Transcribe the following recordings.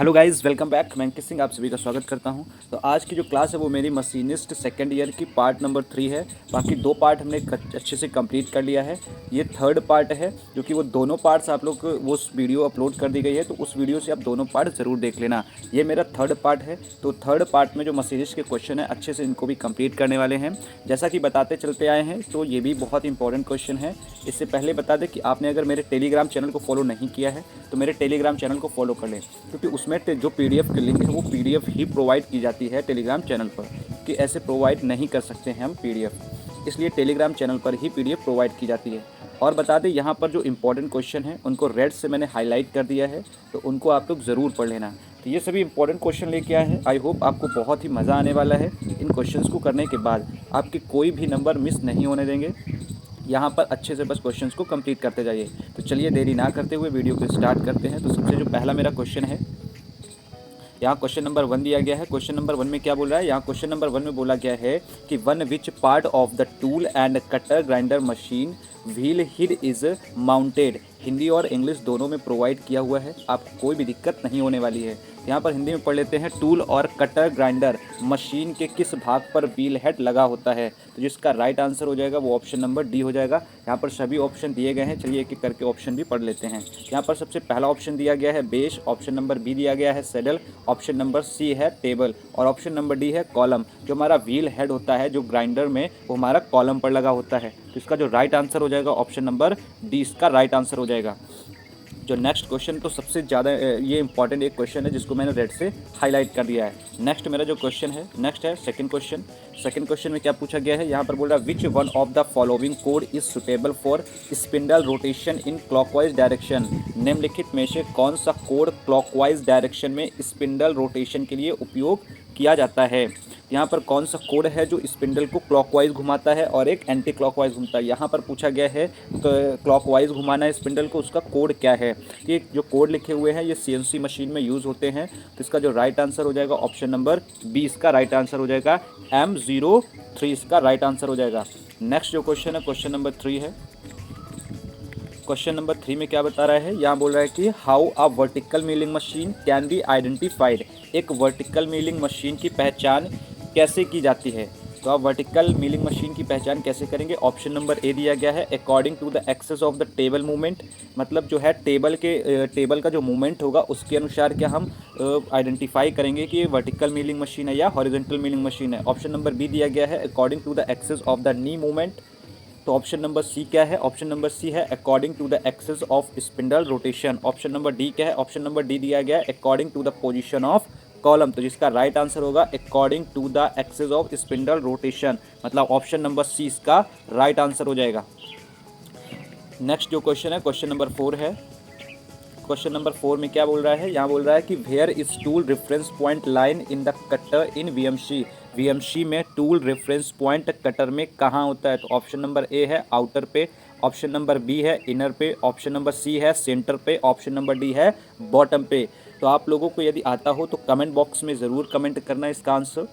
Hello guys, welcome back. मैं अंकित सिंह आप सभी का स्वागत करता हूं। तो आज की जो क्लास है वो मेरी मशीनिस्ट सेकंड ईयर की पार्ट नंबर 3 है। बाकी 2 पार्ट हमने अच्छे से कंप्लीट कर लिया है। ये थर्ड पार्ट है जो कि वो दोनों पार्ट्स आप लोग को वो वीडियो अपलोड कर दी गई है, तो उस वीडियो से आप दोनों पार्ट ज़रूर देख लेना। ये मेरा थर्ड पार्ट है। तो थर्ड पार्ट में जो मशीनिस्ट के क्वेश्चन है अच्छे से इनको भी कंप्लीट करने वाले हैं। जैसा कि बताते चलते आए हैं, तो ये भी बहुत इंपॉर्टेंट क्वेश्चन है। इससे पहले बता दें कि आपने अगर मेरे टेलीग्राम चैनल को फॉलो नहीं किया है तो मेरे टेलीग्राम चैनल को फॉलो कर लें, क्योंकि उसमें जो पीडीएफ की लिंक है वो पीडीएफ ही प्रोवाइड की जाती है टेलीग्राम चैनल पर, कि ऐसे प्रोवाइड नहीं कर सकते हैं हम पीडीएफ, इसलिए टेलीग्राम चैनल पर ही पीडीएफ प्रोवाइड की जाती है। और बता दें यहाँ पर जो इंपॉर्टेंट क्वेश्चन है उनको रेड से मैंने हाईलाइट कर दिया है, तो उनको आप लोग ज़रूर पढ़ लेना। तो ये सभी इंपॉर्टेंट क्वेश्चन लेके आए हैं। आई होप आपको बहुत ही मज़ा आने वाला है। इन क्वेश्चंस को करने के बाद आपके कोई भी नंबर मिस नहीं होने देंगे। यहाँ पर अच्छे से बस क्वेश्चंस को कंप्लीट करते जाइए। तो चलिए देरी ना करते हुए वीडियो को स्टार्ट करते हैं। तो सबसे जो पहला मेरा क्वेश्चन है, यहाँ क्वेश्चन नंबर 1 दिया गया है। क्वेश्चन नंबर 1 में क्या बोल रहा है? यहाँ क्वेश्चन नंबर 1 में बोला गया है कि one which part of the tool and cutter grinder machine wheel head is mounted. Hindi और इंग्लिश दोनों में प्रोवाइड किया हुआ है, आपको कोई भी दिक्कत नहीं होने वाली है। यहाँ पर हिंदी में पढ़ लेते हैं, टूल और कटर ग्राइंडर मशीन के किस भाग पर व्हील हेड लगा होता है? तो जिसका राइट आंसर हो जाएगा वो ऑप्शन नंबर डी हो जाएगा। यहाँ पर सभी ऑप्शन दिए गए हैं, चलिए एक एक करके ऑप्शन भी पढ़ लेते हैं। यहाँ पर सबसे पहला ऑप्शन दिया गया है बेस, ऑप्शन नंबर बी दिया गया है सेडल, ऑप्शन नंबर सी है टेबल और ऑप्शन नंबर डी है कॉलम। जो हमारा व्हील हेड होता है जो ग्राइंडर में, वो हमारा कॉलम पर लगा होता है। तो इसका जो राइट आंसर हो जाएगा ऑप्शन नंबर डी, इसका राइट आंसर हो जाएगा। जो नेक्स्ट क्वेश्चन तो सबसे ज़्यादा ये इंपॉर्टेंट एक क्वेश्चन है जिसको मैंने रेड से हाईलाइट कर दिया है। नेक्स्ट मेरा जो क्वेश्चन है, नेक्स्ट है सेकंड क्वेश्चन। सेकंड क्वेश्चन में क्या पूछा गया है? यहाँ पर बोल रहा है which one of the following code is suitable for spindle rotation in clockwise direction. निम्नलिखित में से कौन सा कोड क्लॉकवाइज डायरेक्शन में स्पिंडल रोटेशन के लिए उपयोग किया जाता है? यहाँ पर कौन सा कोड है जो स्पिंडल को क्लॉकवाइज घुमाता है और एक एंटी क्लॉकवाइज घूमता है? यहाँ पर पूछा गया है तो क्लॉकवाइज घुमाना है स्पिंडल को, उसका कोड क्या है? कि जो कोड लिखे हुए हैं ये सीएनसी मशीन में यूज़ होते हैं। तो इसका जो राइट आंसर हो जाएगा ऑप्शन नंबर बी, इसका राइट आंसर हो जाएगा M03, इसका राइट आंसर हो जाएगा। नेक्स्ट जो क्वेश्चन है क्वेश्चन नंबर 3 है। क्वेश्चन नंबर 3 में क्या बता रहा है? यहाँ बोल रहा है कि how a vertical milling machine can be identified. एक वर्टिकल मिलिंग मशीन की पहचान कैसे की जाती है? तो आप वर्टिकल मिलिंग मशीन की पहचान कैसे करेंगे? ऑप्शन नंबर ए दिया गया है according to the axis of the table movement. मतलब जो है टेबल का जो मूवमेंट होगा उसके अनुसार क्या हम आइडेंटिफाई करेंगे कि ये वर्टिकल मिलिंग मशीन है या हॉरिजॉन्टल मिलिंग मशीन है। ऑप्शन नंबर बी दिया गया है according to the axis of the knee movement. तो ऑप्शन नंबर सी क्या है? ऑप्शन नंबर सी है according to the axis of spindle rotation. Option number D क्या है? ऑप्शन नंबर डी दिया गया है according to the position of column. तो जिसका राइट आंसर होगा according to the axis of spindle rotation, मतलब ऑप्शन नंबर सी इसका राइट आंसर हो जाएगा। नेक्स्ट जो क्वेश्चन है क्वेश्चन नंबर 4 है। क्वेश्चन नंबर 4 में क्या बोल रहा है? यहाँ बोल रहा है कि where is tool reference point line in the cutter in VMC. VMC में टूल रेफरेंस पॉइंट कटर में कहाँ होता है? तो ऑप्शन नंबर ए है आउटर पे, ऑप्शन नंबर बी है इनर पे, ऑप्शन नंबर सी है सेंटर पे, ऑप्शन नंबर डी है बॉटम पे। तो आप लोगों को यदि आता हो तो कमेंट बॉक्स में ज़रूर कमेंट करना इसका आंसर।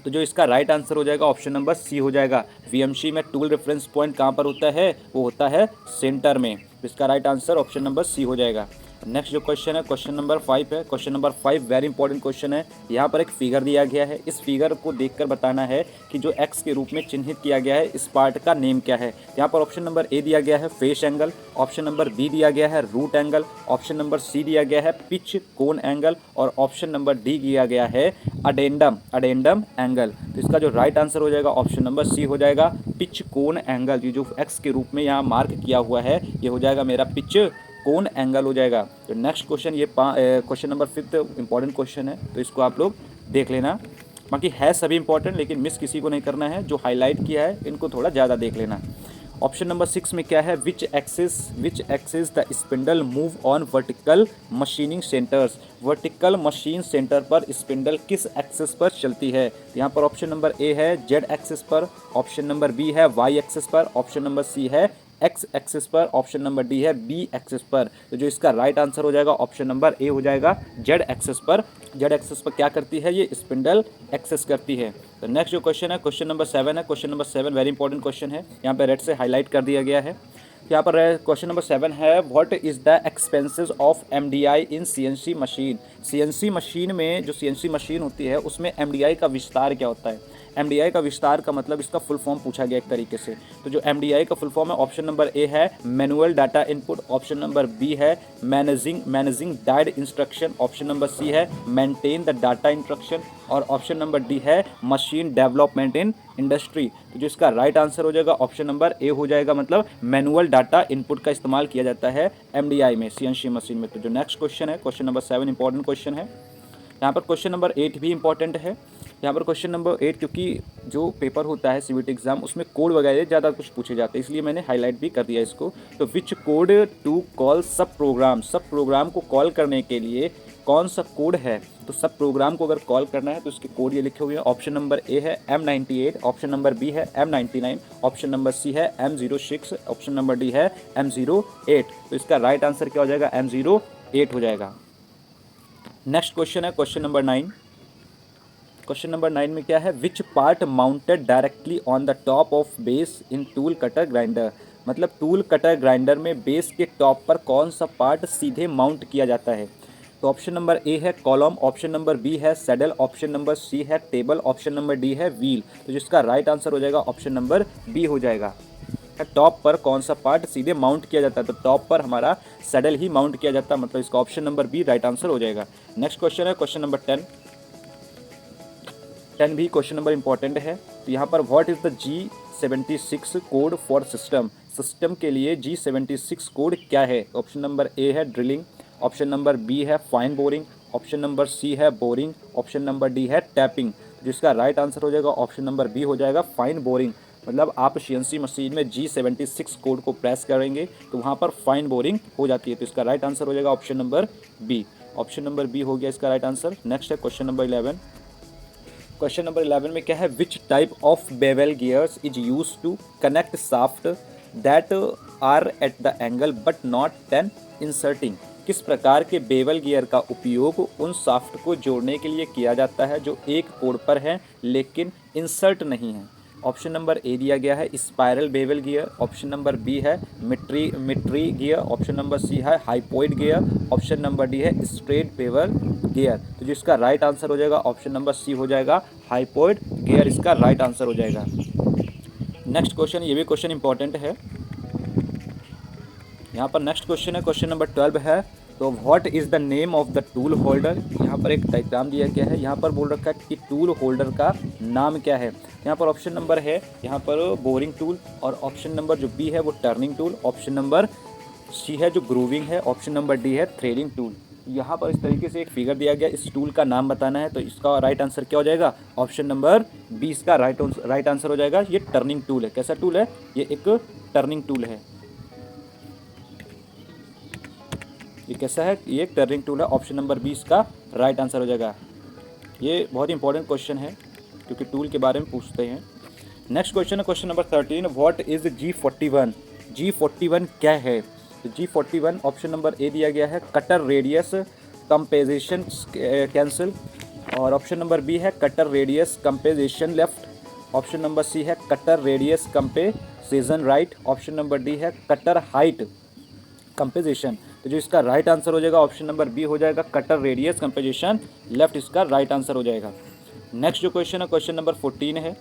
तो जो इसका राइट आंसर हो जाएगा ऑप्शन नंबर सी हो जाएगा। वीएमसी में टूल रेफरेंस पॉइंट कहाँ पर होता है? वो होता है सेंटर में। तो इसका right answer option number C हो जाएगा। नेक्स्ट जो क्वेश्चन है क्वेश्चन नंबर 5 है। Question number 5 very important question है। यहाँ पर एक फिगर दिया गया है, इस फिगर को देखकर बताना है कि जो एक्स के रूप में चिन्हित किया गया है इस पार्ट का नेम क्या है। यहाँ पर ऑप्शन नंबर ए दिया गया है face angle, option number B दिया गया है root angle, option number C दिया गया है पिच कोन एंगल और ऑप्शन नंबर डी दिया गया है अडेंडम एंगल। तो इसका जो राइट आंसर हो जाएगा ऑप्शन नंबर सी हो जाएगा पिच कोन एंगल। ये जो एक्स के रूप में यहाँ मार्क किया हुआ है ये हो जाएगा मेरा पिच कोन एंगल हो जाएगा। तो नेक्स्ट क्वेश्चन ये क्वेश्चन नंबर 5 इंपॉर्टेंट क्वेश्चन है, तो इसको आप लोग देख लेना। बाकी है सभी इंपॉर्टेंट, लेकिन मिस किसी को नहीं करना है। जो हाईलाइट किया है इनको थोड़ा ज़्यादा देख लेना। ऑप्शन नंबर 6 में क्या है? Which axis the spindle move on vertical machining centres. Vertical machine centre पर स्पिंडल किस एक्सिस पर चलती है? यहाँ पर ऑप्शन नंबर ए है जेड एक्सिस पर, ऑप्शन नंबर बी है वाई एक्सिस पर, ऑप्शन नंबर सी है एक्स एक्सिस पर, ऑप्शन नंबर डी है बी एक्सिस पर। तो जो इसका राइट आंसर हो जाएगा ऑप्शन नंबर ए हो जाएगा जेड एक्सिस पर। जेड एक्सिस पर क्या करती है? ये स्पिंडल एक्सेस करती है। तो नेक्स्ट जो क्वेश्चन है क्वेश्चन नंबर 7 है। Question number 7 very important question है, यहाँ पे रेड से हाईलाइट कर दिया गया है। यहाँ पर क्वेश्चन नंबर 7 है, what is the expenses of MDI in CNC machine. CNC machine में, जो सीएनसी मशीन होती है उसमें एमडीआई का विस्तार क्या होता है। एमडीआई का विस्तार का मतलब इसका फुल फॉर्म पूछा गया एक तरीके से। तो जो एमडीआई का फुल फॉर्म है, ऑप्शन नंबर ए है manual data input, option number B है managing data instruction, option number C है मेंटेन द डाटा इंस्ट्रक्शन, और ऑप्शन नंबर डी है मशीन डेवलपमेंट इन इंडस्ट्री। तो जो इसका राइट आंसर हो जाएगा ऑप्शन नंबर ए हो जाएगा, मतलब मैनुअल डाटा इनपुट का इस्तेमाल किया जाता है एमडीआई में, सीएनसी मशीन में। तो जो नेक्स्ट क्वेश्चन है, क्वेश्चन नंबर 7 इंपॉर्टेंट क्वेश्चन है। यहाँ पर क्वेश्चन नंबर 8 भी इंपॉर्टेंट है। यहाँ पर क्वेश्चन नंबर 8, क्योंकि जो पेपर होता है सीवीटी एग्जाम उसमें कोड वगैरह ज़्यादा कुछ पूछे जाते हैं, इसलिए मैंने हाईलाइट भी कर दिया इसको। तो विच कोड टू कॉल सब प्रोग्राम को कॉल करने के लिए कौन सा कोड है। तो सब प्रोग्राम को अगर कॉल करना है तो इसके कोड ये लिखे हुए हैं। ऑप्शन नंबर ए है M98, ऑप्शन नंबर बी है M99, ऑप्शन नंबर सी है M06, ऑप्शन नंबर डी है M08। तो इसका राइट आंसर क्या हो जाएगा, M08 हो जाएगा। नेक्स्ट क्वेश्चन है क्वेश्चन नंबर 9। क्वेश्चन नंबर 9 में क्या है, which part mounted directly on the top of base in tool cutter grinder. मतलब टूल कटर ग्राइंडर में बेस के टॉप पर कौन सा पार्ट सीधे माउंट किया जाता है। तो ऑप्शन नंबर ए है कॉलम, ऑप्शन नंबर बी है सैडल, ऑप्शन नंबर सी है टेबल, ऑप्शन नंबर डी है व्हील। तो जिसका राइट आंसर हो जाएगा ऑप्शन नंबर बी हो जाएगा। टॉप पर कौन सा पार्ट सीधे माउंट किया जाता है, तो टॉप पर हमारा सैडल ही माउंट किया जाता है, मतलब इसका option number B right answer हो जाएगा। नेक्स्ट क्वेश्चन है क्वेश्चन नंबर 10। 10 भी क्वेश्चन नंबर इंपॉर्टेंट है। तो यहाँ पर what is the G76 code for system के लिए G76 कोड क्या है। ऑप्शन नंबर ए है ड्रिलिंग, ऑप्शन नंबर बी है fine boring, option number C है बोरिंग, ऑप्शन नंबर डी है टैपिंग। जिसका राइट आंसर हो जाएगा ऑप्शन नंबर बी हो जाएगा फाइन बोरिंग। मतलब आप सीएनसी मशीन में G76 कोड को प्रेस करेंगे तो वहाँ पर फाइन बोरिंग हो जाती है। तो इसका राइट आंसर हो जाएगा option number B. Option number B हो गया इसका राइट आंसर। नेक्स्ट है क्वेश्चन नंबर 11। क्वेश्चन नंबर 11 में क्या है, which type of bevel gears is use to connect shaft that are at the angle but not then inserting. किस प्रकार के बेवल गियर का उपयोग उन शाफ्ट को जोड़ने के लिए किया जाता है जो एक कोण पर है लेकिन इंसर्ट नहीं है। ऑप्शन नंबर ए दिया गया है spiral bevel gear, option number B है mitre gear, option number C है hypoid gear, option number D है स्ट्रेट बेवल गियर। तो जिसका राइट आंसर हो जाएगा ऑप्शन नंबर सी हो जाएगा हाइपोइड गियर, इसका राइट आंसर हो जाएगा। नेक्स्ट क्वेश्चन, ये भी क्वेश्चन इंपॉर्टेंट है। यहाँ पर नेक्स्ट क्वेश्चन है क्वेश्चन नंबर 12 है। तो what is the name of the tool holder. यहाँ पर एक डायग्राम दिया गया है, यहाँ पर बोल रखा है कि टूल होल्डर का नाम क्या है। यहाँ पर ऑप्शन नंबर है यहाँ पर बोरिंग टूल, और ऑप्शन नंबर जो बी है वो turning tool, option number C है जो ग्रूविंग है, ऑप्शन नंबर डी है थ्रेडिंग टूल। यहाँ पर इस तरीके से एक फिगर दिया गया, इस टूल का नाम बताना है। तो इसका राइट आंसर क्या हो जाएगा, ऑप्शन नंबर बी इसका राइट आंसर हो जाएगा। ये टर्निंग टूल है। कैसा टूल है, ये एक टर्निंग टूल है। ये कैसा है, ये एक टर्निंग टूल है। ऑप्शन नंबर 20 का राइट आंसर हो जाएगा। ये बहुत इंपॉर्टेंट क्वेश्चन है क्योंकि टूल के बारे में पूछते हैं। नेक्स्ट क्वेश्चन है question number 13। What is G41। G41 क्या है। तो G41 ऑप्शन नंबर ए दिया गया है कटर रेडियस कंपेजेशन कैंसिल, और ऑप्शन नंबर बी है cutter radius compensation left, option number C है cutter radius compensation right, option number D है कटर हाइट कंपेजेशन। तो जो इसका राइट आंसर हो जाएगा ऑप्शन नंबर बी हो जाएगा कटर रेडियस कंपेजेशन लेफ्ट, इसका राइट आंसर हो जाएगा। नेक्स्ट जो क्वेश्चन है क्वेश्चन नंबर 14 है।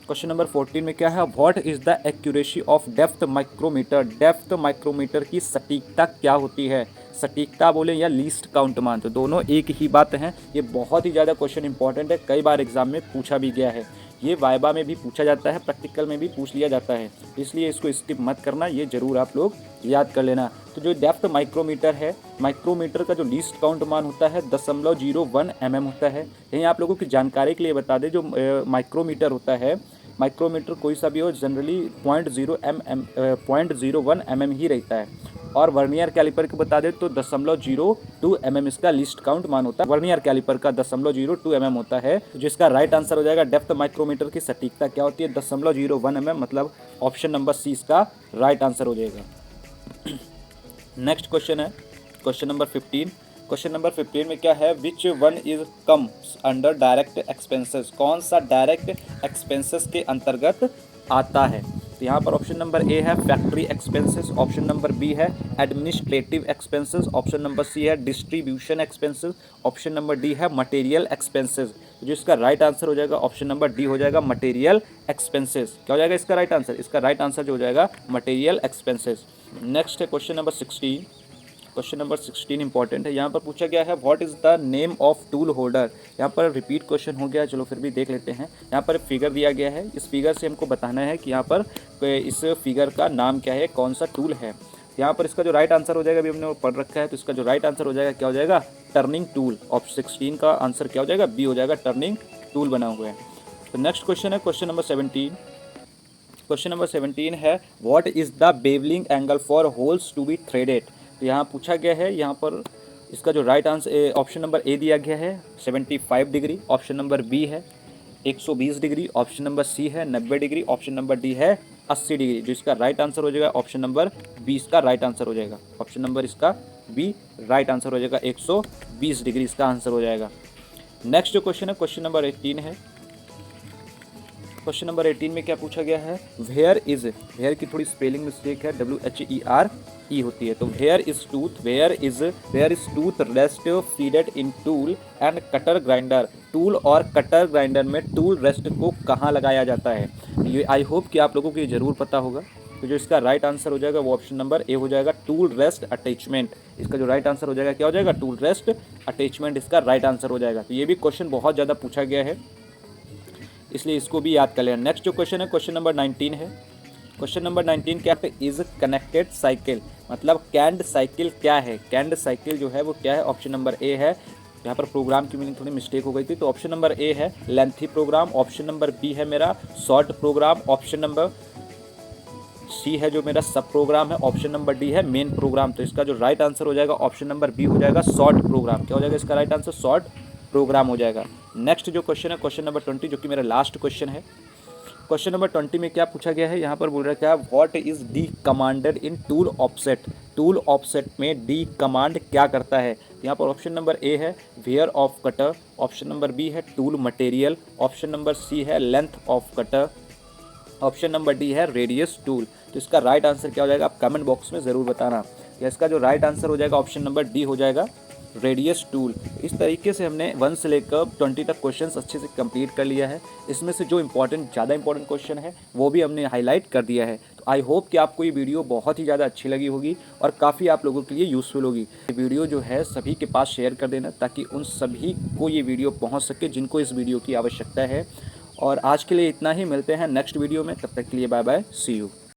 क्वेश्चन नंबर 14 में क्या है, what is the accuracy of depth micrometer. Depth micrometer की सटीकता क्या होती है। सटीकता बोले या लीस्ट काउंट मान, तो दोनों एक ही बात है। ये बहुत ही ज़्यादा क्वेश्चन इंपॉर्टेंट है, कई बार एग्जाम में पूछा भी गया है। ये वाइबा में भी पूछा जाता है, प्रैक्टिकल में भी पूछ लिया जाता है, इसलिए इसको स्किप मत करना, ये ज़रूर आप लोग याद कर लेना। तो जो डेप्थ माइक्रोमीटर है, माइक्रोमीटर का जो लीस्ट काउंट मान होता है 0.01 mm होता है। यहीं आप लोगों की जानकारी के लिए बता दें, जो माइक्रोमीटर होता है, माइक्रोमीटर कोई सा भी हो जनरली 0.01 mm ही रहता है। और वर्नियर कैलिपर को बता दें तो 0.02 mm इसका लिस्ट काउंट मान होता है। वर्नियर कैलिपर का 0.02 mm होता है। तो जिसका राइट आंसर हो जाएगा डेप्थ माइक्रोमीटर की सटीकता क्या होती है 0.01 mm, मतलब ऑप्शन नंबर सी इसका राइट आंसर हो जाएगा। नेक्स्ट क्वेश्चन है क्वेश्चन नंबर 15। क्वेश्चन नंबर 15 में क्या है, which one is comes under direct expenses. कौन सा डायरेक्ट एक्सपेंसेस के अंतर्गत आता है। तो यहाँ पर ऑप्शन नंबर ए है factory expenses, option number B है administrative expenses, option number C है distribution expenses, option number D है मटेरियल एक्सपेंसेस। जो इसका राइट आंसर हो जाएगा ऑप्शन नंबर डी हो जाएगा मटेरियल एक्सपेंसेस। क्या हो जाएगा इसका राइट आंसर? इसका राइट आंसर जो हो जाएगा मटेरियल एक्सपेंसेस। नेक्स्ट है question number 16। Question number 16 important है। यहाँ पर पूछा गया है what is the name of tool holder. यहाँ पर रिपीट क्वेश्चन हो गया, चलो फिर भी देख लेते हैं। यहाँ पर फिगर दिया गया है, इस फिगर से हमको बताना है कि यहाँ पर इस फिगर का नाम क्या है, कौन सा टूल है। यहाँ पर इसका जो राइट आंसर हो जाएगा, अभी हमने पढ़ रखा है, तो इसका जो राइट आंसर हो जाएगा क्या हो जाएगा? Turning tool. ऑप्शन 16 का आंसर क्या हो जाएगा? बी हो जाएगा, टर्निंग टूल बना हुआ है। तो नेक्स्ट क्वेश्चन है क्वेश्चन नंबर 17। क्वेश्चन नंबर 17 है what is the beveling angle for holes to be threaded. तो यहाँ पूछा गया है, यहाँ पर इसका जो right answer option number A दिया गया है 75 डिग्री, ऑप्शन नंबर बी है 120 डिग्री, ऑप्शन नंबर सी है 90 डिग्री, ऑप्शन नंबर डी है 80 डिग्री। जो इसका राइट आंसर हो जाएगा ऑप्शन नंबर बी इसका राइट आंसर हो जाएगा। ऑप्शन नंबर इसका बी राइट आंसर हो जाएगा, 120 डिग्री इसका आंसर हो जाएगा। नेक्स्ट जो क्वेश्चन है क्वेश्चन नंबर 18 है। क्वेश्चन नंबर 18 में क्या पूछा गया है? वेयर इज, वेयर की थोड़ी स्पेलिंग मिस्टेक है, WHERE होती है। तो where is tooth, where is tooth rest feeded in tool and cutter grinder. Tool और कटर ग्राइंडर में टूल रेस्ट को कहाँ लगाया जाता है? ये आई होप कि आप लोगों को ये ज़रूर पता होगा। तो जो इसका राइट आंसर हो जाएगा वो ऑप्शन नंबर ए हो जाएगा, टूल रेस्ट अटैचमेंट। इसका जो राइट आंसर हो जाएगा क्या हो जाएगा? टूल रेस्ट अटैचमेंट इसका राइट आंसर हो जाएगा। तो ये भी क्वेश्चन बहुत ज़्यादा पूछा गया है, इसलिए इसको भी याद कर लेना। नेक्स्ट जो क्वेश्चन है क्वेश्चन नंबर 19 है। क्वेश्चन नंबर 19 क्या है? इज कनेक्टेड साइकिल, मतलब कैंड साइकिल क्या है? कैंड साइकिल जो है वो क्या है? ऑप्शन नंबर ए है, यहाँ पर प्रोग्राम की मीनिंग थोड़ी मिस्टेक हो गई थी, तो ऑप्शन नंबर ए है lengthy program, option number B है मेरा short program, option number C है जो मेरा सब प्रोग्राम है, ऑप्शन नंबर डी है मेन प्रोग्राम। तो इसका जो राइट आंसर हो जाएगा ऑप्शन नंबर बी हो जाएगा शॉर्ट प्रोग्राम। क्या हो जाएगा इसका राइट आंसर? शॉर्ट प्रोग्राम हो जाएगा। नेक्स्ट जो क्वेश्चन है क्वेश्चन नंबर 20, जो कि मेरा लास्ट क्वेश्चन है। क्वेश्चन नंबर 20 में क्या पूछा गया है? यहाँ पर बोल रहा है क्या? What is D commanded in tool offset. Tool offset में डी कमांड क्या करता है? यहाँ पर ऑप्शन नंबर ए है wear of cutter, option number B है tool material, option number C है length of cutter, option number D है रेडियस टूल। तो इसका राइट आंसर क्या हो जाएगा? आप कमेंट बॉक्स में ज़रूर बताना। या इसका जो राइट आंसर हो जाएगा ऑप्शन नंबर डी हो जाएगा रेडियस टूल। इस तरीके से हमने 1 से लेकर 20 तक क्वेश्चंस अच्छे से कंप्लीट कर लिया है। इसमें से जो ज़्यादा इंपॉर्टेंट क्वेश्चन है वो भी हमने हाईलाइट कर दिया है। तो आई होप कि आपको ये वीडियो बहुत ही ज़्यादा अच्छी लगी होगी और काफ़ी आप लोगों के लिए यूज़फुल होगी। ये वीडियो जो है सभी के पास शेयर कर देना, ताकि उन सभी को ये वीडियो पहुँच सके जिनको इस वीडियो की आवश्यकता है। और आज के लिए इतना ही, मिलते हैं नेक्स्ट वीडियो में, तब तक के लिए बाय बाय, सी यू।